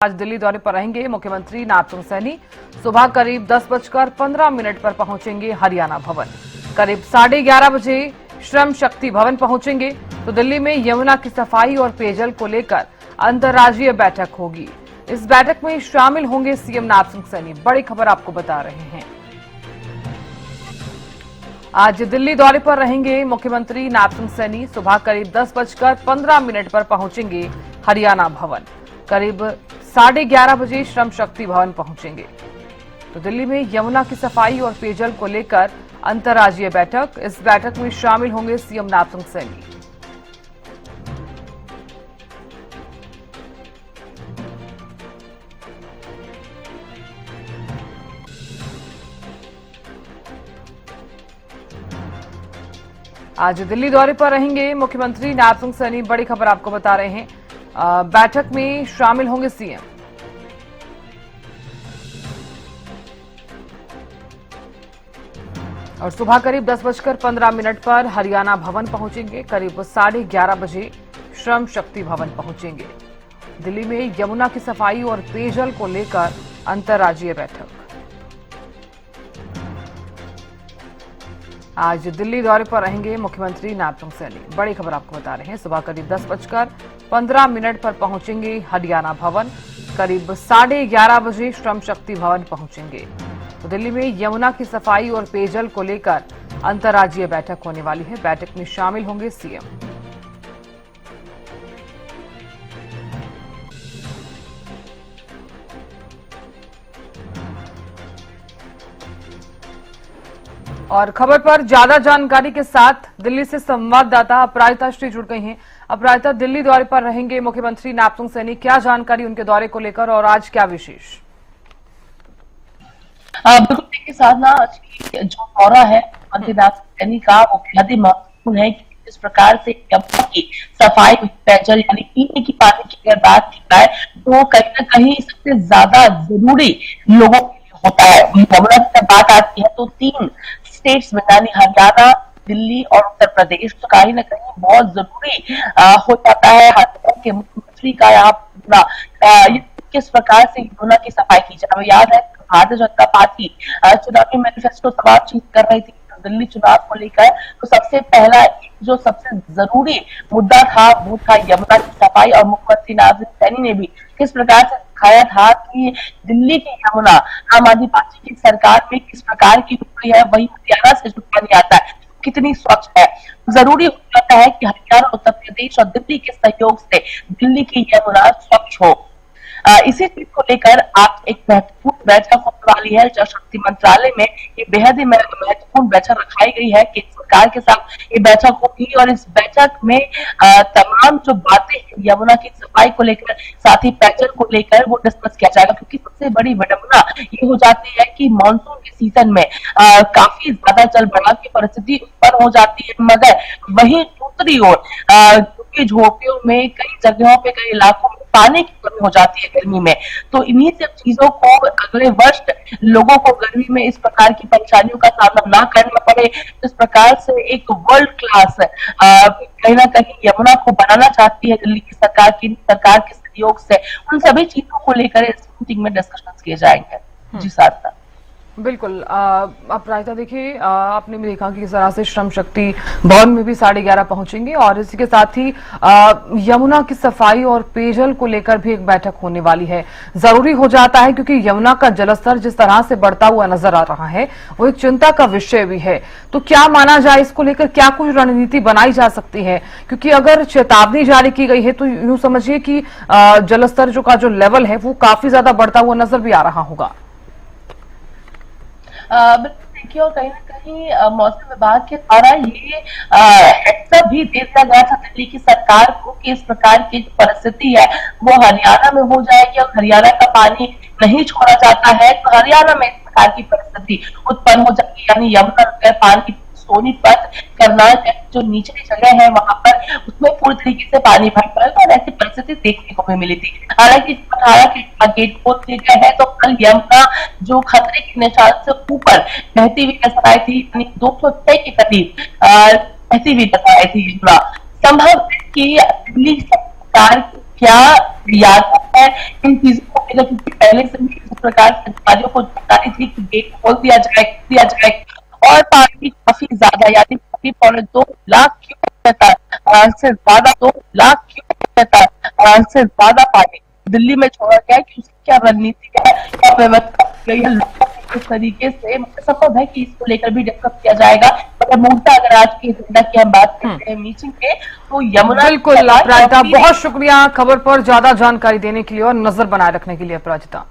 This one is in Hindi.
आज दिल्ली दौरे पर रहेंगे मुख्यमंत्री नाथसिंह सैनी। सुबह करीब 10:15 पर पहुंचेंगे हरियाणा भवन। करीब 11:30 बजे श्रम शक्ति भवन पहुंचेंगे तो दिल्ली में यमुना की सफाई और पेयजल को लेकर अंतर्राज्यीय बैठक होगी। इस बैठक में शामिल होंगे सीएम नाथसिंह सैनी। बड़ी खबर आपको बता रहे हैं। आज दिल्ली दौरे पर रहेंगे मुख्यमंत्री नाथसिंह सैनी। सुबह करीब 10:15 पर पहुंचेंगे हरियाणा भवन। करीब 11:30 बजे श्रम शक्ति भवन पहुंचेंगे तो दिल्ली में यमुना की सफाई और पेयजल को लेकर अंतर्राज्यीय बैठक। इस बैठक में शामिल होंगे सीएम नाथसिंह सैनी। आज दिल्ली दौरे पर रहेंगे मुख्यमंत्री नाथसिंह सैनी। बड़ी खबर आपको बता रहे हैं। बैठक में शामिल होंगे सीएम। और सुबह करीब 10:15 पर हरियाणा भवन पहुंचेंगे। करीब 11:30 बजे श्रम शक्ति भवन पहुंचेंगे। दिल्ली में यमुना की सफाई और पेयजल को लेकर अंतर्राज्यीय बैठक। आज दिल्ली दौरे पर रहेंगे मुख्यमंत्री नाथसिंह सैनी। बड़ी खबर आपको बता रहे हैं। सुबह करीब 10:15 पर पहुंचेंगे हरियाणा भवन। करीब 11:30 बजे श्रम शक्ति भवन पहुंचेंगे तो दिल्ली में यमुना की सफाई और पेयजल को लेकर अंतर्राज्यीय बैठक होने वाली है। बैठक में शामिल होंगे सीएम। और खबर पर ज्यादा जानकारी के साथ दिल्ली से संवाददाता अपराजिता श्री जुड़ गई हैं। अपराजिता, दिल्ली दौरे पर रहेंगे मुख्यमंत्री नाथसिंह सैनी। क्या जानकारी उनके दौरे को लेकर और आज क्या विशेष? बिल्कुल के साथ ना आज जो दौरा है मुख्यमंत्री नाथसिंह सैनी का वो बेहद ही महत्वपूर्ण है। इस प्रकार से यमुना की सफाई पेयजल यानी पीने की पानी की अगर बात की जाए तो कहीं ना कहीं सबसे ज्यादा जरूरी लोगों के लिए होता है। यमुना की बात आती है तो 3 स्टेट्स में यानी हरियाणा, दिल्ली और उत्तर प्रदेश तो कहीं ना कहीं बहुत जरूरी हो जाता है। हरियाणा के मुख्यमंत्री का यहाँ किस प्रकार से यमुना की सफाई की जाए। याद है भारतीय जनता पार्टी चुनावी मैनिफेस्टो बातचीत कर रही थी दिल्ली चुनाव को लेकर, तो सबसे पहला जो सबसे जरूरी मुद्दा था वो था यमुना की सफाई। और मुख्यमंत्री नाथसिंह सैनी ने भी किस प्रकार से दिखाया था कि दिल्ली की यमुना आम आदमी पार्टी की सरकार में किस प्रकार की हुई है, वही हरियाणा से जो पानी आता है कितनी स्वच्छ है। जरूरी हो जाता है कि हरियाणा, उत्तर प्रदेश और दिल्ली के सहयोग से दिल्ली की यमुना स्वच्छ हो। इसी चीज को लेकर आज एक महत्वपूर्ण बैठक होने वाली है। जल शक्ति मंत्रालय में ये बेहद ही महत्वपूर्ण बैठक रखाई गई है कि सरकार के साथ ये बैठक होगी। और इस बैठक में तमाम जो बातें यमुना की सफाई को लेकर, साथ ही पेयजल को लेकर वो डिस्कस किया जाएगा। क्योंकि सबसे बड़ी विडंबना ये हो जाती है कि मानसून के सीजन में काफी ज्यादा जल बढ़ाव की परिस्थिति उत्पन्न हो जाती है, मगर वही दूसरी ओर झोपड़ियों में कई जगहों पे, कई इलाकों में पानी की कमी हो जाती है गर्मी में। तो इन्हीं सब चीजों को अगले वर्ष लोगों को गर्मी में इस प्रकार की परेशानियों का सामना ना करना पड़े, इस प्रकार से एक वर्ल्ड क्लास कहीं ना कहीं यमुना को बनाना चाहती है दिल्ली की सरकार के सहयोग से। उन सभी चीजों को लेकर इस मीटिंग में डिस्कशन किए जाएंगे। जी साथ बिल्कुल। अपराजिता, देखिए आपने भी देखा कि किस तरह से श्रम शक्ति भवन में भी 11:30 पहुंचेंगे और इसी के साथ ही यमुना की सफाई और पेयजल को लेकर भी एक बैठक होने वाली है। जरूरी हो जाता है क्योंकि यमुना का जलस्तर जिस तरह से बढ़ता हुआ नजर आ रहा है वो एक चिंता का विषय भी है। तो क्या माना जाए, इसको लेकर क्या कुछ रणनीति बनाई जा सकती है? क्योंकि अगर चेतावनी जारी की गई है तो यूं समझिए कि जलस्तर का जो लेवल है वो काफी ज्यादा बढ़ता हुआ नजर भी आ रहा होगा। देखिए, और कहीं ना कहीं मौसम विभाग के द्वारा ये हेड्सअप भी दे दिया गया था दिल्ली की सरकार को कि इस प्रकार की जो परिस्थिति है वो हरियाणा में हो जाएगी। और हरियाणा का पानी नहीं छोड़ा जाता है तो हरियाणा में इस प्रकार की परिस्थिति उत्पन्न हो जाएगी। यानी यमुना पानी सोनीपत, कर्नाटक जो निचली जगह है वहां पर उसमें पूरी तरीके से पानी भर पड़ेगा और ऐसी परिस्थिति देखने को भी मिली थी। हालांकि 18 के गेट खोल दिए गए हैं तो कल यमुना जो खतरे के निशान से ऊपर बहती हुई नजर आई थी, 206 के करीब बहती हुई नजर आई थी यमुना। संभव है कि दिल्ली सरकार क्या याद है इन चीजों को लेकर, क्योंकि पहले से भी इस प्रकार से अधिकारियों को जानकारी थी कि गेट खोल दिया जाए और पानी काफी ज्यादा यानी 2.5 लाख से ज्यादा 2 लाख से ज्यादा पानी दिल्ली में छोड़ा गया है। कि उसकी क्या रणनीति है, क्या व्यवस्था की गई है, लोगों को किस तरीके से, मुझे संभव है कि इसको लेकर भी डिस्कस किया जाएगा। मगर मूलतः अगर आज की एजेंडा की हम बात करते हैं मीटिंग के, तो यमुना बिल्कुल अपराजिता, बहुत शुक्रिया खबर पर ज्यादा जानकारी देने के लिए और नजर बनाए रखने के लिए अपराजिता।